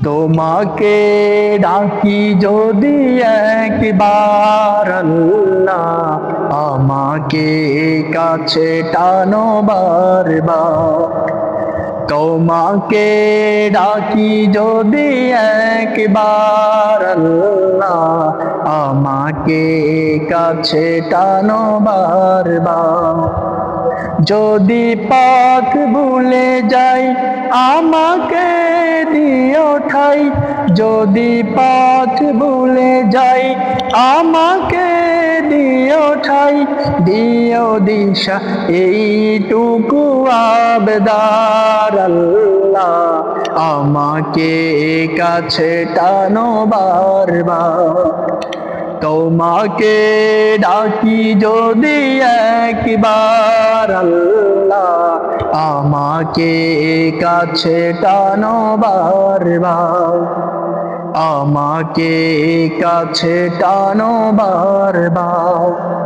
তোমাকে ডাকি যদি একবার আল্লাহ, আমাকে কাছে টানো বারবার। তোমাকে ডাকি যদি একবার আল্লাহ, আমাকে কাছে টানো বারবার। যদি পথ ভুলে যাই আমাকে দিও ঠাই, যদি পথ ভুলে যাই আমাকে দিও ঠাই। দিও দিশা এইটুকু আবদার আল্লাহ, আমাকে কাছে টানো বারবার। তোমাকে ডাকি যদি একবার আল্লাহ, আমাকে কাছে টানো বারবার। আমাকে কাছে টানো বারবার।